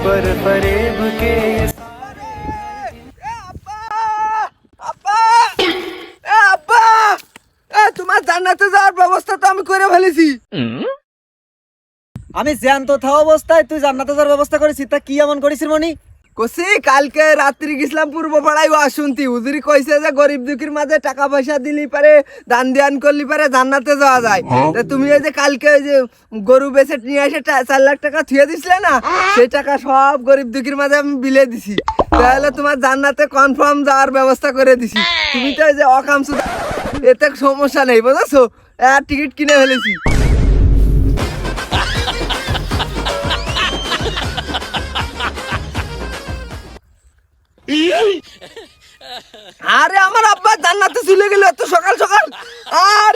पर फरेब के তোমার জান্নাতে যাওয়ার ব্যবস্থা তো আমি করে ফেলেছি। আমি জ্যান্ত থাকা অবস্থায় তুই জান্নাতে যাওয়ার ব্যবস্থা করেছিস, তা কি এমন করেছিস মনি? কসি কালকে রাত্রি গেছিলাম পূর্ব পাড়ায় শুনতি হুজুরি কইছে যে গরিব দুঃখীর মাঝে টাকা পয়সা দিলি পারে দান ধ্যান করলি পারে জান্নাতে যাওয়া যায়। তা তুমি এই যে কালকে ওই যে গরু বেচে নিয়ে এসে 4 লাখ টাকা থুয়ে দিছিলে না, সেই টাকা সব গরিব দুঃখীর মাঝে আমি বিলে দিছি। তাহলে তোমার জান্নাতে কনফার্ম যাওয়ার ব্যবস্থা করে দিছি। তুমি তো এই যে অকামসু, এতে সমস্যা নেই বুঝেছো, টিকিট কিনে ফেলেছি। আরে আমার আব্বা জান্নাতে চলে গেল এত সকাল সকাল। আর